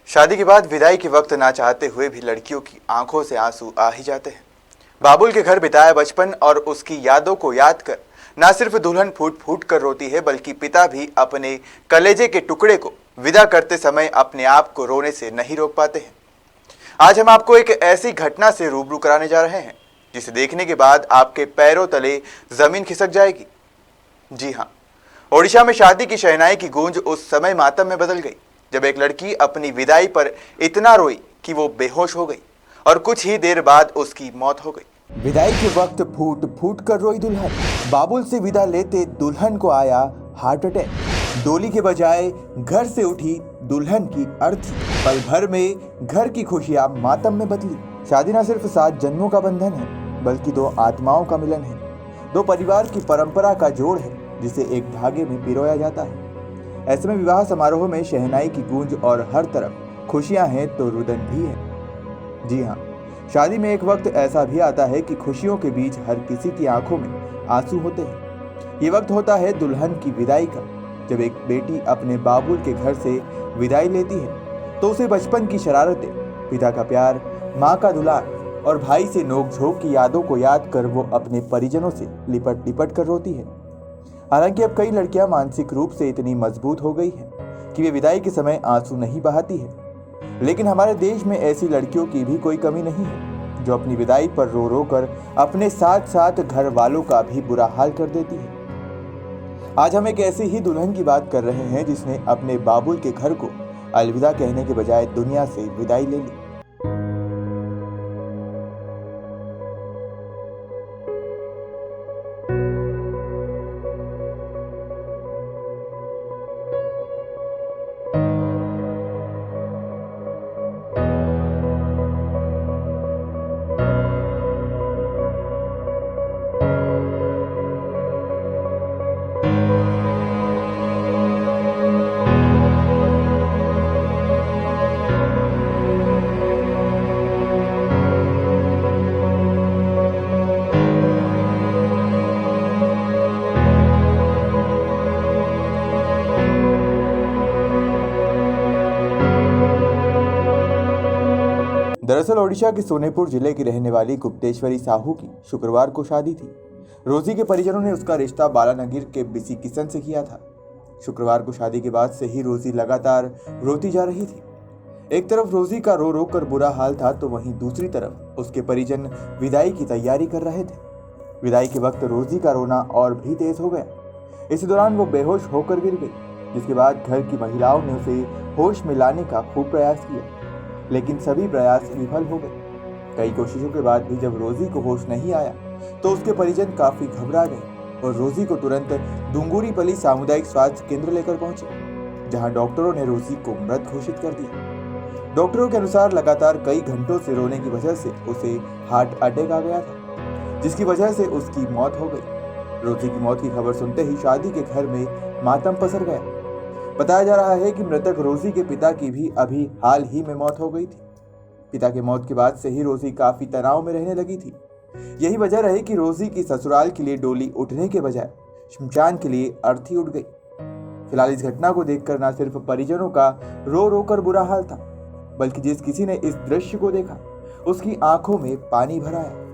शादी के बाद विदाई के वक्त ना चाहते हुए भी लड़कियों की आंखों से आंसू आ ही जाते हैं। बाबुल के घर बिताया बचपन और उसकी यादों को याद कर ना सिर्फ दुल्हन फूट फूट कर रोती है, बल्कि पिता भी अपने कलेजे के टुकड़े को विदा करते समय अपने आप को रोने से नहीं रोक पाते हैं। आज हम आपको एक ऐसी घटना से रूबरू कराने जा रहे हैं जिसे देखने के बाद आपके पैरों तले जमीन खिसक जाएगी। जी हाँ, ओडिशा में शादी की शहनाई की गूंज उस समय मातम में बदल गई जब एक लड़की अपनी विदाई पर इतना रोई कि वो बेहोश हो गई और कुछ ही देर बाद उसकी मौत हो गई। विदाई के वक्त फूट फूट कर रोई दुल्हन। बाबुल से विदा लेते दुल्हन को आया हार्ट अटैक। डोली के बजाय घर से उठी दुल्हन की अर्थी। पल भर में घर की खुशियां मातम में बदली। शादी न सिर्फ 7 जन्मों का बंधन है, बल्कि 2 आत्माओं का मिलन है। 2 परिवार की परंपरा का जोड़ है जिसे एक धागे में पिरोया जाता है। ऐसे में विवाह समारोह में शहनाई की गूंज और हर तरफ खुशियां हैं तो रुदन भी है। जी हाँ, शादी में एक वक्त ऐसा भी आता है कि खुशियों के बीच हर किसी की आंखों में आंसू होते हैं। ये वक्त होता है दुल्हन की विदाई का। जब एक बेटी अपने बाबुल के घर से विदाई लेती है तो उसे बचपन की शरारतें, पिता का प्यार, माँ का दुलार और भाई से नोक-झोंक की यादों को याद कर वो अपने परिजनों से लिपट लिपट कर रोती है। हालांकि अब कई लड़कियां मानसिक रूप से इतनी मजबूत हो गई हैं कि वे विदाई के समय आंसू नहीं बहाती है, लेकिन हमारे देश में ऐसी लड़कियों की भी कोई कमी नहीं है जो अपनी विदाई पर रो रो कर अपने साथ साथ घर वालों का भी बुरा हाल कर देती है। आज हम एक ऐसी ही दुल्हन की बात कर रहे हैं जिसने अपने बाबुल के घर को अलविदा कहने के बजाय दुनिया से विदाई ले ली। दरअसल ओडिशा के सोनेपुर जिले की रहने वाली गुप्तेश्वरी साहू की शुक्रवार को शादी थी। रोजी के परिजनों ने उसका रिश्ता बालानगीर के बिसी किशन से किया था। शुक्रवार को शादी के बाद से ही रोजी लगातार रोती जा रही थी। एक तरफ रोजी का रो रो कर बुरा हाल था तो वहीं दूसरी तरफ उसके परिजन विदाई की तैयारी कर रहे थे। विदाई के वक्त रोजी का रोना और भी तेज हो गया। इसी दौरान वो बेहोश होकर गिर गई, जिसके बाद घर की महिलाओं ने उसे होश में लाने का खूब प्रयास किया, लेकिन सभी प्रयास विफल हो गए। कई कोशिशों के बाद भी जब रोजी को होश नहीं आया तो उसके परिजन काफी घबरा गए और रोजी को तुरंत डूंगुरीपली सामुदायिक स्वास्थ्य केंद्र लेकर पहुंचे, जहां डॉक्टरों ने रोजी को मृत घोषित कर दिया। डॉक्टरों के अनुसार लगातार कई घंटों से रोने की वजह से उसे हार्ट अटैक आ गया था, जिसकी वजह से उसकी मौत हो गई। रोजी की मौत की खबर सुनते ही शादी के घर में मातम पसर गया। बताया जा रहा है कि मृतक रोजी के पिता की भी अभी हाल ही में मौत हो गई थी। पिता की मौत के बाद से ही रोजी काफी तनाव में रहने लगी थी। यही वजह रही कि रोजी की ससुराल के लिए डोली उठने के बजाय शमशान के लिए अर्थी उठ गई। फिलहाल इस घटना को देखकर न सिर्फ परिजनों का रो रो कर बुरा हाल था, बल्कि जिस किसी ने इस दृश्य को देखा उसकी आंखों में पानी भर आया।